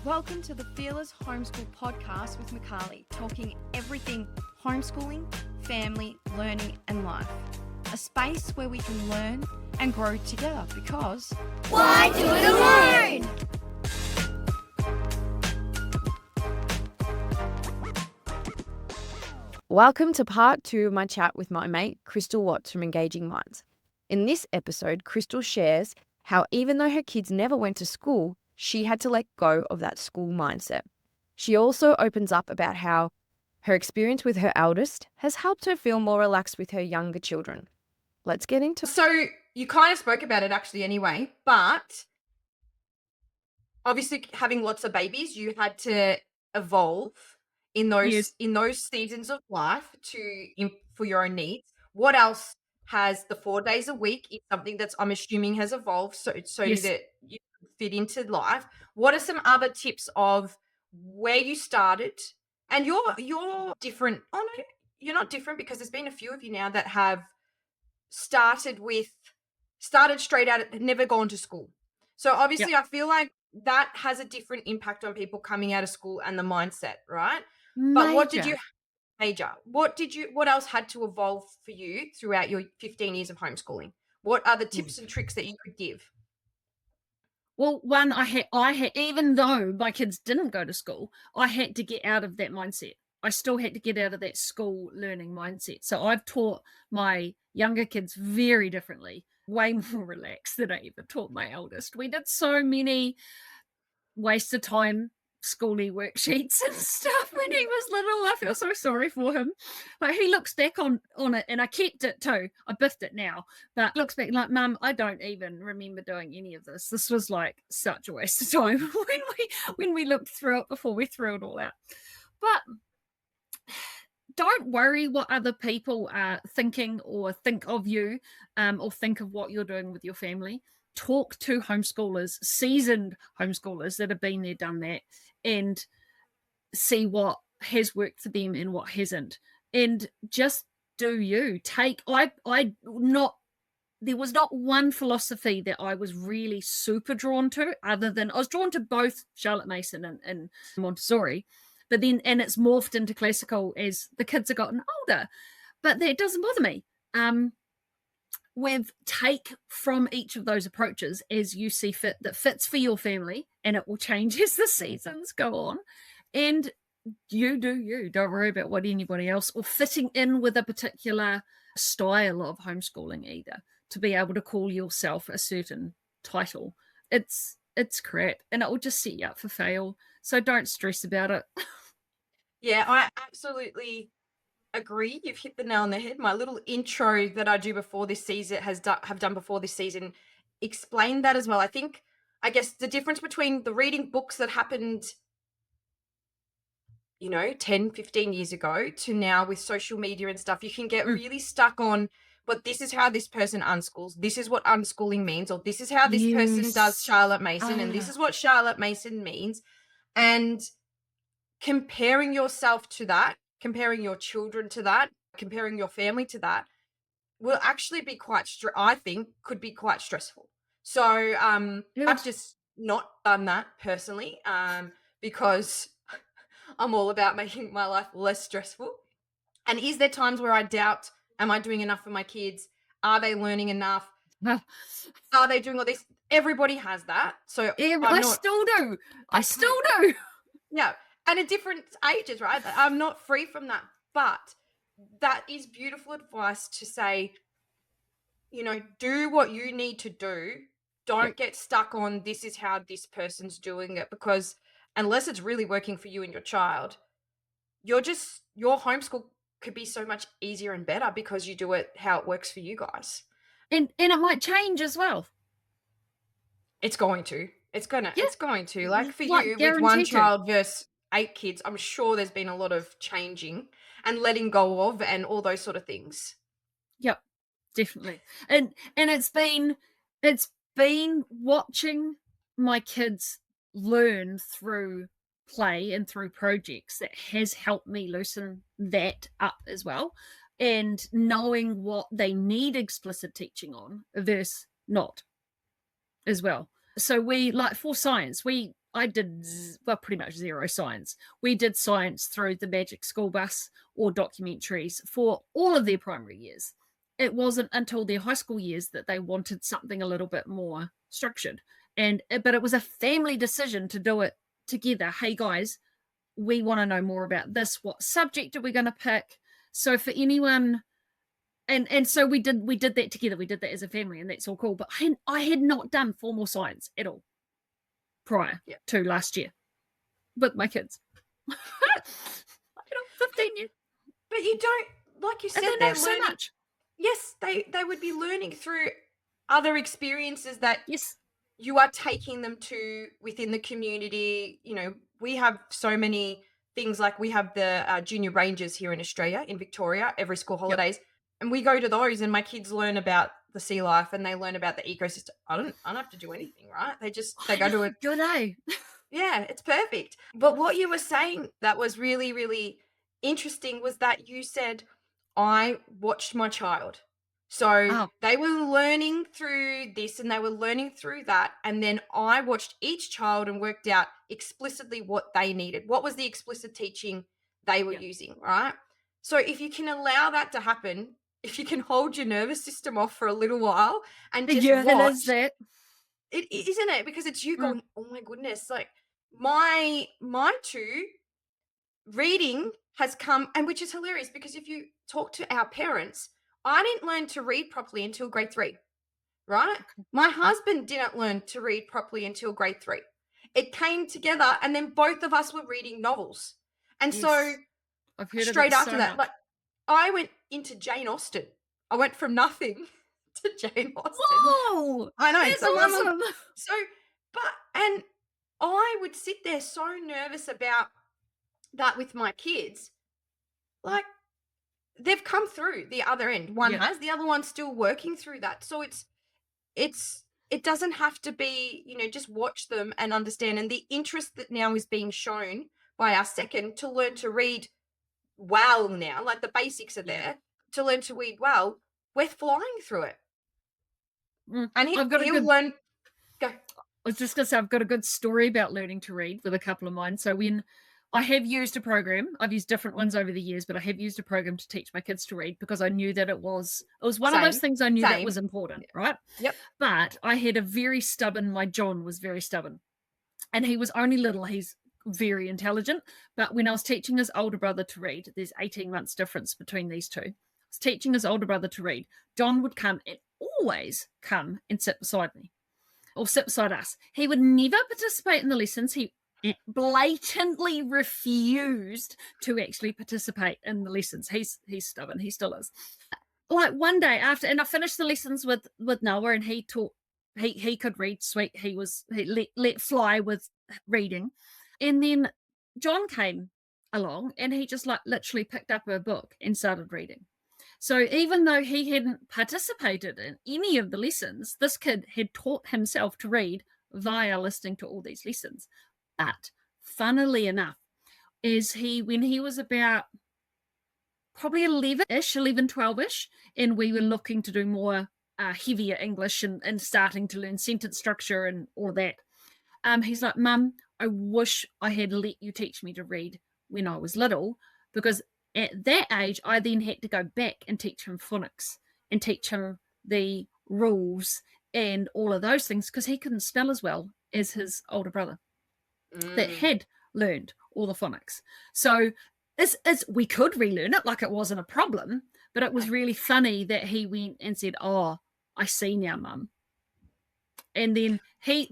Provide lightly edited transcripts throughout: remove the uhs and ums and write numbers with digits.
Welcome to the Fearless Homeschool podcast with Makali, talking everything homeschooling, family, learning and life. A space where we can learn and grow together because why do it alone? Welcome to part 2 of my chat with my mate Krystel Watt from Engaging Minds. In this episode, Krystel shares how even though her kids never went to school, she had to let go of that school mindset. She also opens up about how her experience with her eldest has helped her feel more relaxed with her younger children. Let's get into it. So you kind of spoke about it actually anyway, but obviously having lots of babies, you had to evolve in those seasons of life for your own needs. What else has the 4 days a week is something that's I'm assuming has evolved so that you fit into life. What are some other tips of where you started? And you're different. Oh no, you're not different because there's been a few of you now that have started straight out, never gone to school. So obviously I feel like that has a different impact on people coming out of school and the mindset, right? But what else had to evolve for you throughout your 15 years of homeschooling? What are the tips and tricks that you could give? Well, one, I had, even though my kids didn't go to school, I had to get out of that mindset. I still had to get out of that school learning mindset. So I've taught my younger kids very differently, way more relaxed than I ever taught my eldest. We did so many waste of time schooly worksheets and stuff when he was little. I feel so sorry for him. Like he looks back on it, and I kept it too. I biffed it now, but looks back like, Mum, I don't even remember doing any of this. This was like such a waste of time when we looked through it before we threw it all out. But don't worry what other people are thinking or think of you, or think of what you're doing with your family. Talk to homeschoolers, seasoned homeschoolers that have been there, done that, and see what has worked for them and what hasn't. And just do you. There was not one philosophy that I was really super drawn to, other than I was drawn to both Charlotte Mason and Montessori, but then, and it's morphed into classical as the kids have gotten older, but that doesn't bother me. Take from each of those approaches as you see fit, that fits for your family, and it will change as the seasons go on. And you do you. Don't worry about what anybody else or fitting in with a particular style of homeschooling either, to be able to call yourself a certain title. It's crap, and it will just set you up for fail. So don't stress about it. Yeah, I absolutely agree. You've hit the nail on the head. My little intro that I do before this season have done before this season explained that as well. I guess the difference between the reading books that happened 10, 15 years ago to now with social media and stuff, you can get really stuck on, but this is how this person unschools. This is what unschooling means, or this is how this person does Charlotte Mason, and this is what Charlotte Mason means. And comparing yourself to that, comparing your children to that, comparing your family to that will actually be could be quite stressful. So I've just not done that personally, because I'm all about making my life less stressful. And is there times where I doubt, am I doing enough for my kids? Are they learning enough? Are they doing all this? Everybody has that. So I still do. Yeah. And at different ages, right? I'm not free from that. But that is beautiful advice to say, do what you need to do. Don't get stuck on this is how this person's doing it, because unless it's really working for you and your child, your homeschool could be so much easier and better because you do it how it works for you guys. And it might change as well. It's going to. Like for you, with one child versus 8 kids, I'm sure there's been a lot of changing and letting go of and all those sort of things. Yep, definitely. And it's been watching my kids learn through play and through projects that has helped me loosen that up as well, and knowing what they need explicit teaching on versus not as well. So we, like for science, I did, well, pretty much zero science. We did science through the Magic School Bus or documentaries for all of their primary years. It wasn't until their high school years that they wanted something a little bit more structured. But it was a family decision to do it together. Hey guys, we want to know more about this. What subject are we going to pick? So for anyone, and so we did that together. We did that as a family, and that's all cool. But I had not done formal science at all prior to last year with my kids. 15 years. But you don't, like you said, And they know so much. Yes, they would be learning through other experiences that Yes. you are taking them to within the community. You know, we have so many things, like we have the junior rangers here in Australia, in Victoria, every school holidays. And we go to those and my kids learn about the sea life and they learn about the ecosystem. I don't have to do anything, right? They go to it. Good day. Yeah, it's perfect. But what you were saying that was really, really interesting was that you said, I watched my child. So they were learning through this and they were learning through that. And then I watched each child and worked out explicitly what they needed. What was the explicit teaching they were using, right? So if you can allow that to happen, if you can hold your nervous system off for a little while and just watch, that. isn't it? Because it's you going, oh my goodness, like my two reading has come, and which is hilarious because if you talk to our parents, I didn't learn to read properly until grade 3, right? My husband didn't learn to read properly until grade 3. It came together and then both of us were reading novels. And so I've heard straight after so that, like I went into Jane Austen. I went from nothing to Jane Austen. Whoa! I know. That's awesome. And I would sit there so nervous about that with my kids. Like, they've come through the other end. One has, the other one's still working through that. So it doesn't have to be, you know, just watch them and understand. And the interest that now is being shown by our second to learn to read well now, like the basics are there, to learn to read well, we're flying through it. And he'll learn. Go. I was just going to say, I've got a good story about learning to read with a couple of mine. So when I have used a program, I've used different ones over the years, but I have used a program to teach my kids to read because I knew that it was one of those things I knew that was important, right? Yep. But I had a very stubborn, my John was very stubborn. And he was only little, he's very intelligent. But when I was teaching his older brother to read, there's 18 months difference between these two. I was teaching his older brother to read. John would come and always come and sit beside me or sit beside us. He would never participate in the lessons. He blatantly refused to actually participate in the lessons. He's stubborn. He still is. Like one day after, and I finished the lessons with Noah, and he taught. He could read. Sweet. He let fly with reading, and then John came along, and he just like literally picked up a book and started reading. So even though he hadn't participated in any of the lessons, this kid had taught himself to read via listening to all these lessons. But funnily enough, when he was about probably 12-ish, and we were looking to do more heavier English and starting to learn sentence structure and all that, he's like, Mum, I wish I had let you teach me to read when I was little, because at that age, I then had to go back and teach him phonics and teach him the rules and all of those things because he couldn't spell as well as his older brother that had learned all the phonics. So we could relearn it, like it wasn't a problem, but it was really funny that he went and said, oh, I see now, Mum. And then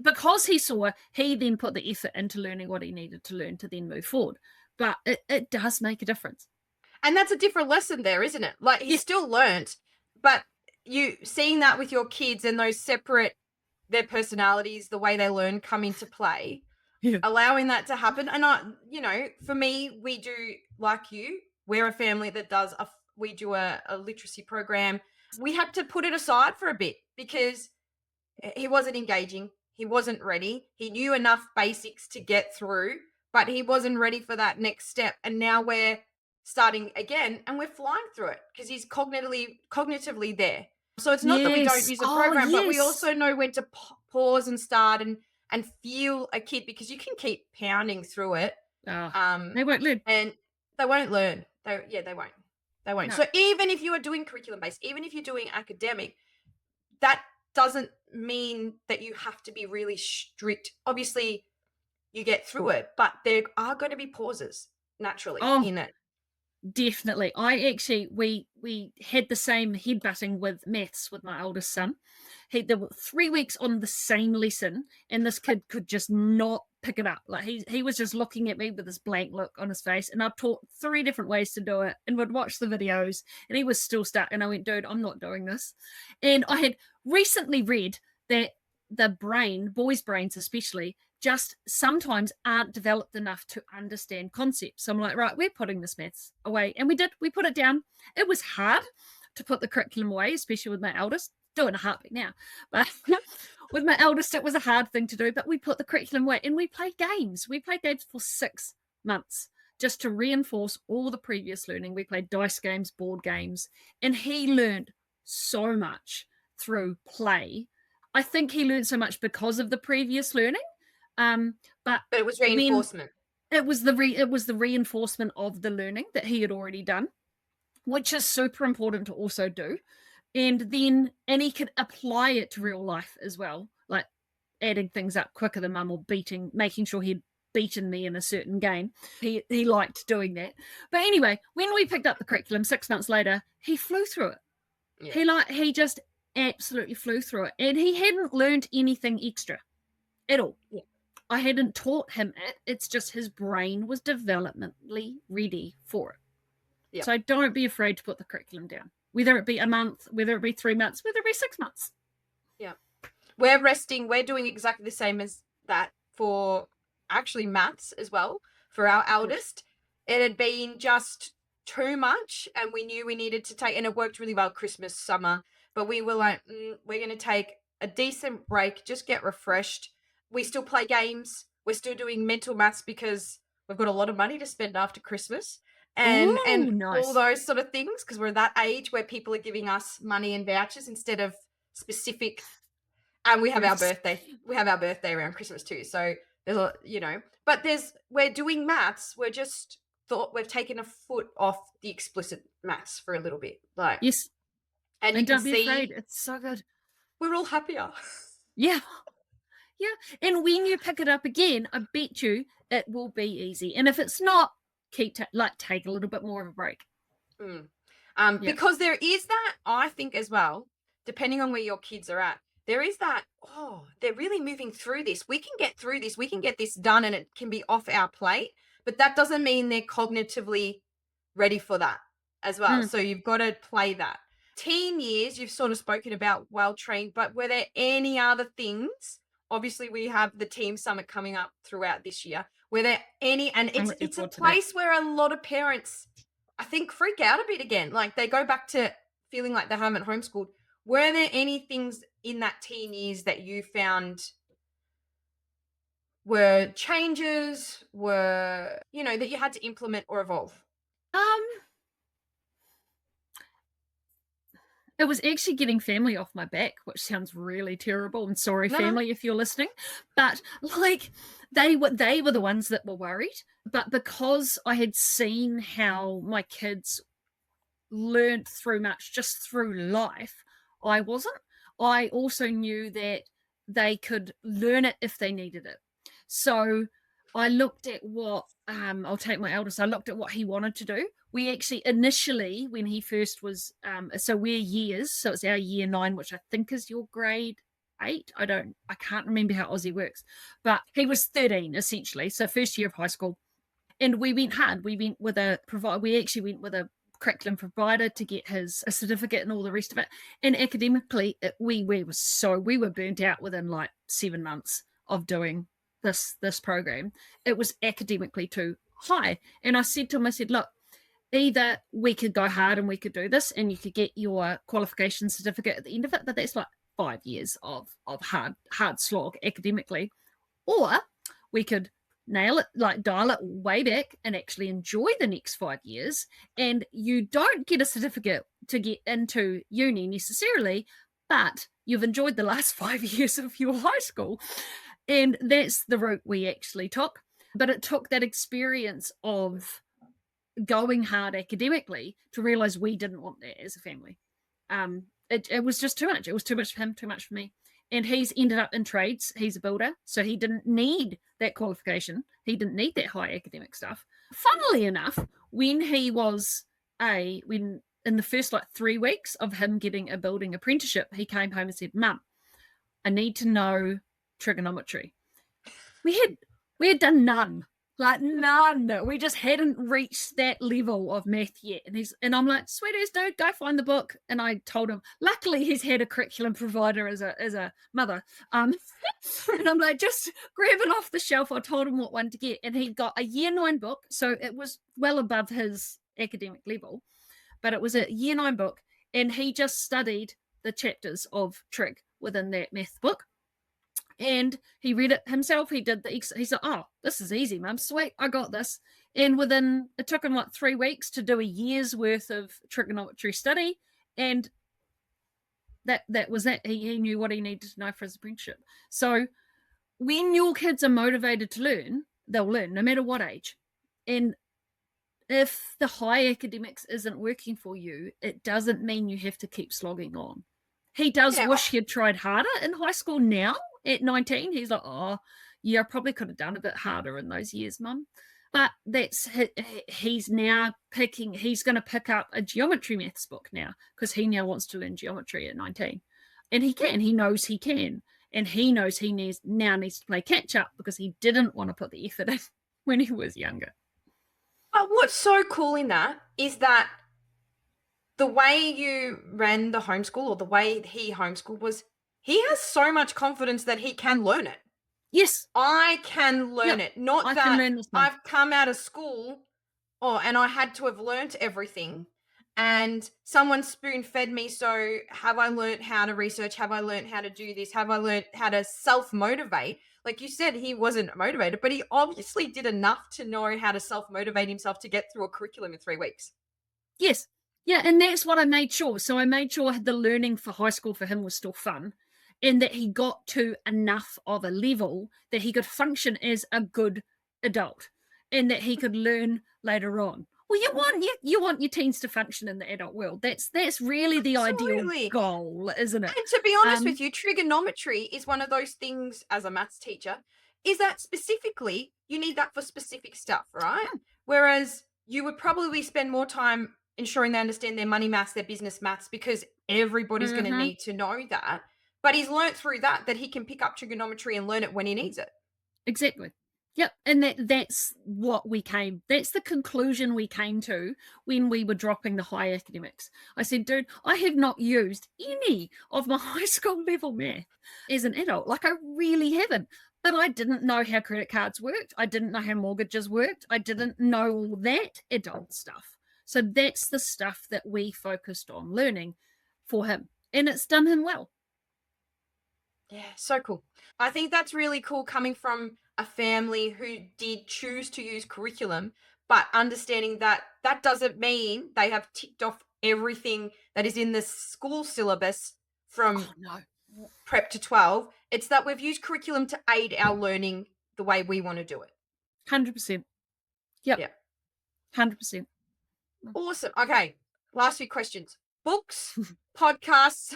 because he saw, he then put the effort into learning what he needed to learn to then move forward. But it does make a difference. And that's a different lesson there, isn't it? Like he still learnt, but you seeing that with your kids and those separate, their personalities, the way they learn come into play, allowing that to happen. And for me, we do, like you, we're a family that we do a literacy program. We had to put it aside for a bit because he wasn't engaging. He wasn't ready. He knew enough basics to get through, but he wasn't ready for that next step. And now we're starting again and we're flying through it because he's cognitively there. So it's not that we don't use a program, but we also know when to pause and start. And and feel a kid, because you can keep pounding through it. They won't learn. And they won't learn. They won't. They won't. No. So even if you are doing curriculum based, even if you're doing academic, that doesn't mean that you have to be really strict. Obviously, you get through it, but there are going to be pauses naturally in it. Definitely. We had the same headbutting with maths with my oldest son. There were 3 weeks on the same lesson, and this kid could just not pick it up. Like he was just looking at me with this blank look on his face, and I've taught 3 different ways to do it, and would watch the videos, and he was still stuck. And I went, dude, I'm not doing this. And I had recently read that the brain, boys' brains especially, just sometimes aren't developed enough to understand concepts. So I'm like, right, we're putting this maths away. And we put it down. It was hard to put the curriculum away, especially with my eldest. Doing a heartbeat now. But with my eldest, it was a hard thing to do. But we put the curriculum away and we played games. We played games for 6 months just to reinforce all the previous learning. We played dice games, board games, and he learned so much through play. I think he learned so much because of the previous learning. But it was reinforcement. It was the reinforcement of the learning that he had already done, which is super important to also do. And he could apply it to real life as well, like adding things up quicker than mum, or making sure he'd beaten me in a certain game. He liked doing that. But anyway, when we picked up the curriculum 6 months later, he flew through it. Yeah. He just absolutely flew through it, and he hadn't learned anything extra at all. Yeah. I hadn't taught him it. It's just his brain was developmentally ready for it. Yep. So don't be afraid to put the curriculum down, whether it be a month, whether it be 3 months, whether it be 6 months. Yeah. We're resting. We're doing exactly the same as that for actually maths as well. For our eldest, it had been just too much, and we knew we needed to take, and it worked really well Christmas, summer, but we were like, we're going to take a decent break, just get refreshed. We still play games. We're still doing mental maths because we've got a lot of money to spend after Christmas, and nice. All those sort of things, because we're that age where people are giving us money and vouchers instead of specific. And we have our birthday. We have our birthday around Christmas too. So there's a, but we're doing maths. We're just we've taken a foot off the explicit maths for a little bit. Like, yes. And you don't can be afraid. It's so good. We're all happier. Yeah. Yeah. And when you pick it up again, I bet you it will be easy. And if it's not, take a little bit more of a break. Because there is that, I think as well, depending on where your kids are at, there is that, they're really moving through this. We can get through this. We can get this done, and it can be off our plate. But that doesn't mean they're cognitively ready for that as well. So you've got to play that. Teen years, you've sort of spoken about well-trained, but were there any other things? Obviously, we have the team summit coming up throughout this year. Were there any, and it's a place where a lot of parents, I think, freak out a bit again. Like, they go back to feeling like they haven't homeschooled. Were there any things in that teen years that you found were changes, that you had to implement or evolve? It was actually getting family off my back, which sounds really terrible. I'm sorry, family, if you're listening. But they were the ones that were worried. But because I had seen how my kids learned through much just through life, I wasn't. I also knew that they could learn it if they needed it. So I looked at what, I'll take my eldest, I looked at what he wanted to do. We actually initially, when he first was, so we're years, so it's our year 9, which I think is your grade 8. I can't remember how Aussie works, but he was 13 essentially. So first year of high school, and we went hard. We went with a curriculum provider to get a certificate and all the rest of it. And academically, we were burnt out within like 7 months of doing this program. It was academically too high. And I said to him, look, either we could go hard and we could do this and you could get your qualification certificate at the end of it, but that's like 5 years of hard slog academically, or we could nail it, like dial it way back and actually enjoy the next 5 years. And you don't get a certificate to get into uni necessarily, but you've enjoyed the last 5 years of your high school. And that's the route we actually took. But it took that experience of going hard academically to realize we didn't want that as a family. It was just too much. It was too much for him, too much for me. And he's ended up in trades. He's a builder, so he didn't need that qualification. He didn't need that high academic stuff. Funnily enough, when he was when in the first 3 weeks of him getting a building apprenticeship, he came home and said, "Mum, I need to know trigonometry." We had done none. We just hadn't reached that level of math yet. And I'm like, "Sweet as dude, go find the book." And I told him, luckily he's had a curriculum provider as a mother. And I'm like, "Just grab it off the shelf." I told him what one to get. And he got a year 9 book. So it was well above his academic level, but it was a year 9 book. And he just studied the chapters of trig within that math book. And he read it himself. He did he said, "Oh, this is easy, Mum. Sweet, I got this." And it took him 3 weeks to do a year's worth of trigonometry study. And that was it. He knew what he needed to know for his apprenticeship. So when your kids are motivated to learn, they'll learn no matter what age. And if the high academics isn't working for you, it doesn't mean you have to keep slogging on. He does wish he had tried harder in high school now. At 19, he's like, "Oh, yeah, I probably could have done a bit harder in those years, Mum." But he's now he's going to pick up a geometry maths book now because he now wants to learn geometry at 19. And he knows he can. And he knows he needs to play catch up because he didn't want to put the effort in when he was younger. But what's so cool in that is that the way you ran the homeschool, or the way he homeschooled, was he has so much confidence that he can learn it. Yes. I can learn it. Not I that can learn this, Mum. I've come out of school and I had to have learnt everything and someone spoon-fed me, so have I learnt how to research? Have I learnt how to do this? Have I learnt how to self-motivate? Like you said, he wasn't motivated, but he obviously did enough to know how to self-motivate himself to get through a curriculum in 3 weeks. Yes. Yeah, and that's what I made sure. So I made sure the learning for high school for him was still fun, and that he got to enough of a level that he could function as a good adult, and that he could learn later on. Well, you want your teens to function in the adult world. That's really the Absolutely. ideal goal, isn't it? And to be honest with you, trigonometry is one of those things, as a maths teacher, is that specifically you need that for specific stuff, right? Whereas you would probably spend more time ensuring they understand their money maths, their business maths, because everybody's going to need to know that. But he's learnt through that he can pick up trigonometry and learn it when he needs it. Exactly. Yep. And that's the conclusion we came to when we were dropping the high academics. I said, "Dude, I have not used any of my high school level math as an adult. Like, I really haven't. But I didn't know how credit cards worked. I didn't know how mortgages worked. I didn't know all that adult stuff." So that's the stuff that we focused on learning for him. And it's done him well. Yeah, so cool. I think that's really cool coming from a family who did choose to use curriculum, but understanding that that doesn't mean they have ticked off everything that is in the school syllabus from prep to 12. It's that we've used curriculum to aid our learning the way we want to do it. 100%. Yep. Yeah. 100%. Awesome. Okay. Last few questions. Books, podcasts,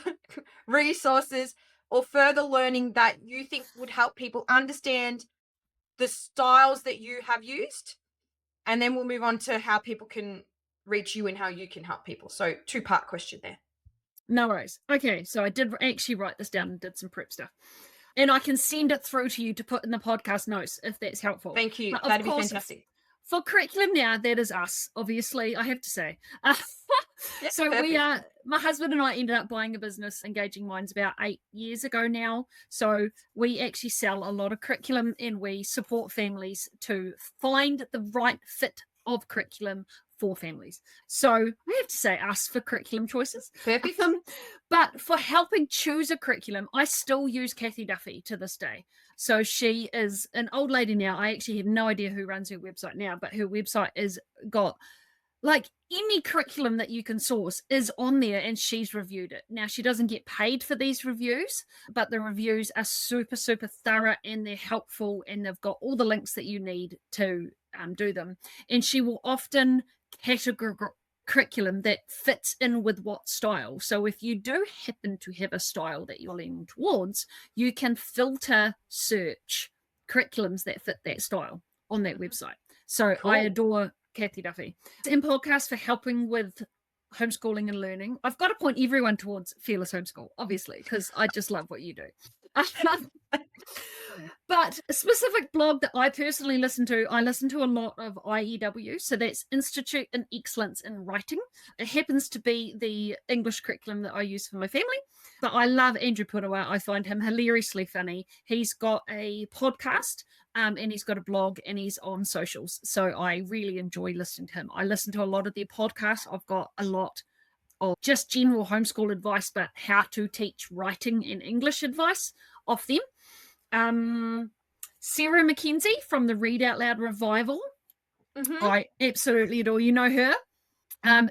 resources, or further learning that you think would help people understand the styles that you have used. And then we'll move on to how people can reach you and how you can help people. So 2-part question there. No worries. Okay. So I did actually write this down and did some prep stuff. And I can send it through to you to put in the podcast notes if that's helpful. Thank you. That'd be fantastic. For curriculum now, that is us, obviously, I have to say. So perfect. my husband and I ended up buying a business, Engaging Minds, about 8 years ago now. So we actually sell a lot of curriculum and we support families to find the right fit of curriculum for families. So I have to say us for curriculum choices. Perfect. But for helping choose a curriculum, I still use Kathy Duffy to this day. So she is an old lady now. I actually have no idea who runs her website now, but her website is got like any curriculum that you can source is on there, and she's reviewed it. Now, she doesn't get paid for these reviews, but the reviews are super, super thorough, and they're helpful, and they've got all the links that you need to do them. And she will often categorize curriculum that fits in with what style. So if you do happen to have a style that you're leaning towards, you can filter search curriculums that fit that style on that website. So Cool. I adore Kathy Duffy. And podcast for helping with homeschooling and learning. I've got to point everyone towards Fearless Homeschool, obviously, because I just love what you do. But a specific blog that I personally listen to, I listen to a lot of IEW. So that's Institute in Excellence in Writing. It happens to be the English curriculum that I use for my family. But I love Andrew Purawa. I find him hilariously funny. He's got a podcast and he's got a blog and he's on socials. So I really enjoy listening to him. I listen to a lot of their podcasts. I've got a lot of just general homeschool advice, but how to teach writing and English advice off them. Sarah McKenzie from the Read Out Loud Revival. I absolutely adore. You know her?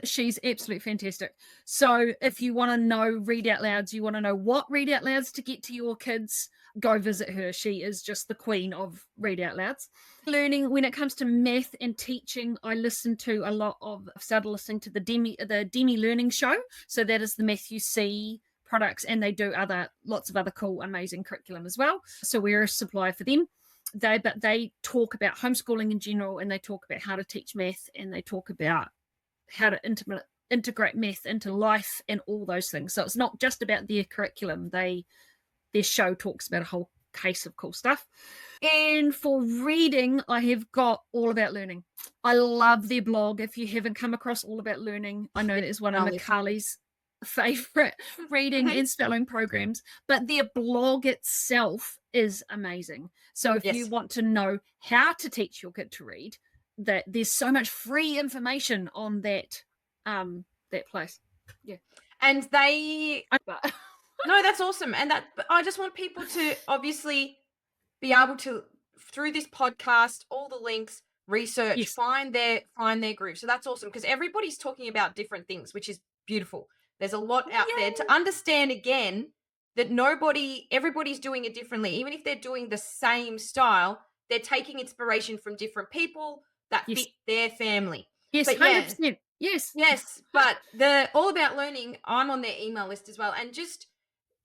She's absolutely fantastic. So if you want to know read out louds, you want to know what read out louds to get to your kids, go visit her. She is just the queen of read out louds. Learning, when it comes to math and teaching, I listen to a lot of, I've started listening to the Demi Learning Show. So that is the Matthew C products, and they do lots of other cool, amazing curriculum as well. So we're a supplier for them. They talk about homeschooling in general, and they talk about how to teach math, and they talk about how to integrate math into life and all those things. So it's not just about their curriculum. Their show talks about a whole case of cool stuff. And for reading, I have got All About Learning. I love their blog. If you haven't come across All About Learning, I know that is one of Makali's favorite reading and spelling programs, but their blog itself is amazing. So if you want to know how to teach your kid to read, that there's so much free information on that place. Yeah. And no, that's awesome. And but I just want people to obviously be able to, through this podcast, all the links, research, find their groove. So that's awesome, because everybody's talking about different things, which is beautiful. There's a lot out there to understand, again, that everybody's doing it differently. Even if they're doing the same style, they're taking inspiration from different people that fit their family. Yes, but 100%. Yes. But the All About Learning, I'm on their email list as well, and just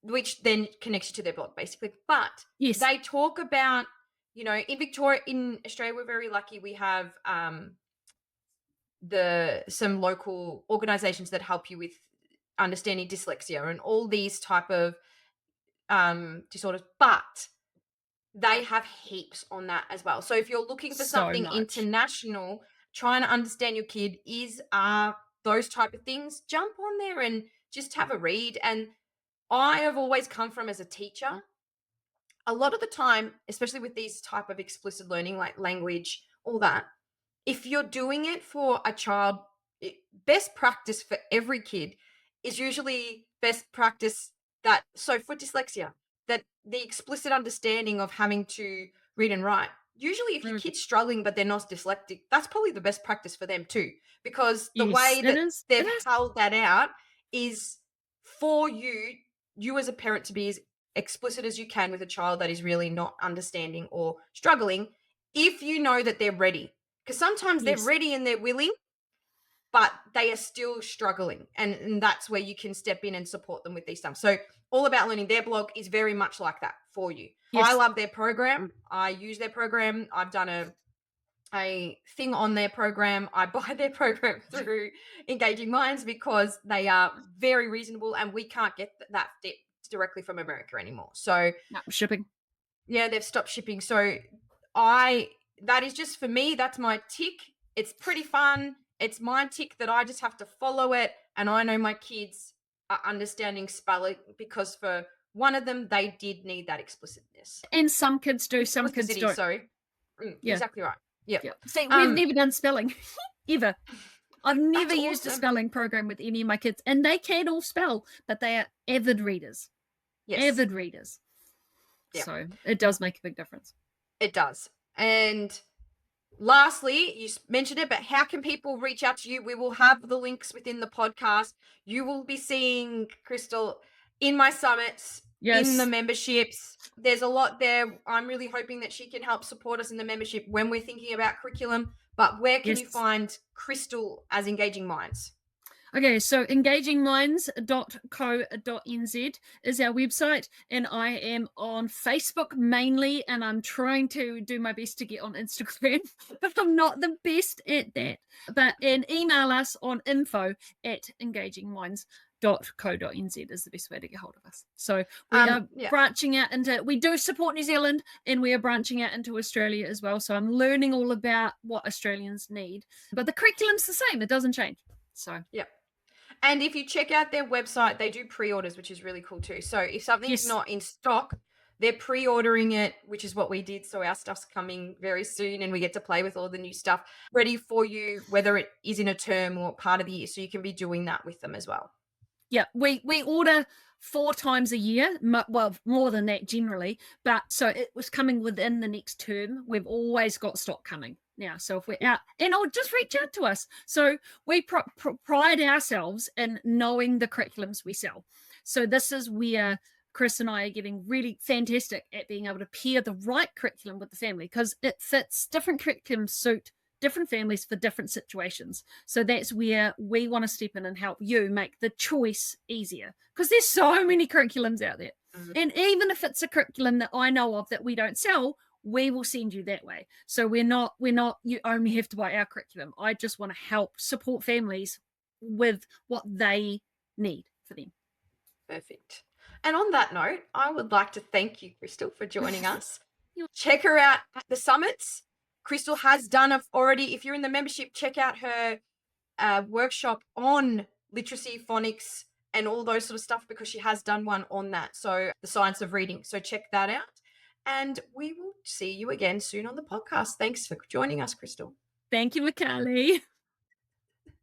which then connects you to their blog, basically. But they talk about, in Australia, we're very lucky. We have some local organizations that help you with understanding dyslexia and all these type of disorders, but they have heaps on that as well. So if you're looking for something international, trying to understand your kid those type of things, jump on there and just have a read. And I have always come from, as a teacher, a lot of the time, especially with these type of explicit learning, like language, all that, if you're doing it for a child, best practice for every kid is usually best practice so for dyslexia, that the explicit understanding of having to read and write. Usually if your kid's struggling but they're not dyslexic, that's probably the best practice for them too, because the way that they've held that out is for you as a parent to be as explicit as you can with a child that is really not understanding or struggling, if you know that they're ready. Because sometimes they're ready and they're willing, but they are still struggling. And that's where you can step in and support them with these stuff. So All About Learning, their blog is very much like that for you. I love their program. I use their program. I've done a thing on their program. I buy their program through Engaging Minds because they are very reasonable, and we can't get that directly from America anymore. So shipping. Yeah, they've stopped shipping. So that is just, for me, that's my tick. It's pretty fun. It's my tick that I just have to follow it. And I know my kids are understanding spelling, because for one of them, they did need that explicitness. And some kids do, some kids don't. Sorry. Exactly right. Yep. See, we've never done spelling, ever. I've never used a spelling program with any of my kids, and they can all spell, but they are avid readers. Yes. Avid readers. Yep. So it does make a big difference. It does. And lastly, you mentioned it, but how can people reach out to you? We will have the links within the podcast. You will be seeing Krystel in my summits, in the memberships. There's a lot there. I'm really hoping that she can help support us in the membership when we're thinking about curriculum. But where can you find Krystel as Engaging Minds? Okay, so engagingminds.co.nz is our website, and I am on Facebook mainly, and I'm trying to do my best to get on Instagram, but I'm not the best at that. And email us on info@engagingminds.co.nz is the best way to get hold of us. So we are branching out into, we do support New Zealand, and we are branching out into Australia as well. So I'm learning all about what Australians need, but the curriculum's the same. It doesn't change. So and if you check out their website, they do pre-orders, which is really cool too. So if something's not in stock, they're pre-ordering it, which is what we did. So our stuff's coming very soon, and we get to play with all the new stuff ready for you, whether it is in a term or part of the year. So you can be doing that with them as well. Yeah, we order 4 times a year, well, more than that generally, but so it was coming within the next term. We've always got stock coming now. So if we're out, and just reach out to us. So we pride ourselves in knowing the curriculums we sell. So this is where Chris and I are getting really fantastic at being able to pair the right curriculum with the family, because it fits. Different curriculums suit different families for different situations. So that's where we want to step in and help you make the choice easier, because there's so many curriculums out there. And even if it's a curriculum that I know of that we don't sell, we will send you that way. So we're not, you only have to buy our curriculum. I just want to help support families with what they need for them. Perfect. And on that note, I would like to thank you, Krystel, for joining us. Check her out at the summits. Krystel has done already. If you're in the membership, check out her workshop on literacy, phonics, and all those sort of stuff, because she has done one on that. So the science of reading. So check that out. And we will see you again soon on the podcast. Thanks for joining us, Krystel. Thank you, Macaulay.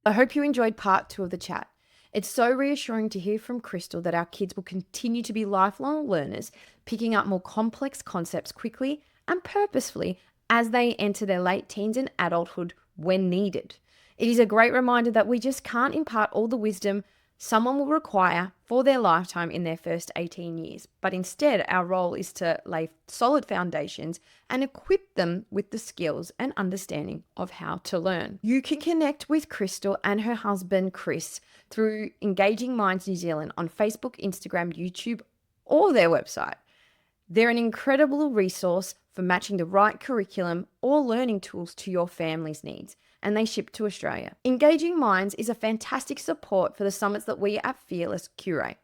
I hope you enjoyed part 2 of the chat. It's so reassuring to hear from Krystel that our kids will continue to be lifelong learners, picking up more complex concepts quickly and purposefully as they enter their late teens and adulthood when needed. It is a great reminder that we just can't impart all the wisdom someone will require for their lifetime in their first 18 years, but instead our role is to lay solid foundations and equip them with the skills and understanding of how to learn. You can connect with Krystel and her husband Chris through Engaging Minds New Zealand on Facebook, Instagram, YouTube, or their website. They're an incredible resource for matching the right curriculum or learning tools to your family's needs, and they ship to Australia. Engaging Minds is a fantastic support for the summits that we at Fearless curate,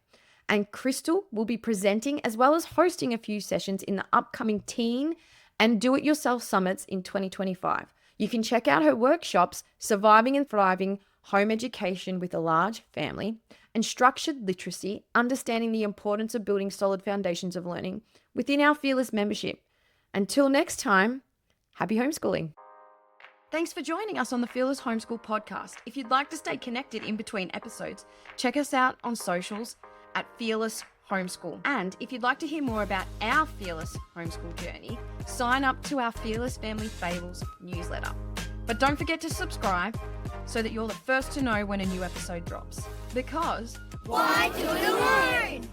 and Krystel will be presenting as well as hosting a few sessions in the upcoming teen and do-it-yourself summits in 2025. You can check out her workshops, Surviving and Thriving Home Education with a Large Family, and Structured Literacy, Understanding the Importance of Building Solid Foundations of Learning, within our Fearless membership. Until next time, happy homeschooling. Thanks for joining us on the Fearless Homeschool podcast. If you'd like to stay connected in between episodes, check us out on socials at Fearless Homeschool. And if you'd like to hear more about our Fearless Homeschool journey, sign up to our Fearless Family Fables newsletter. But don't forget to subscribe so that you're the first to know when a new episode drops. Because why do it alone?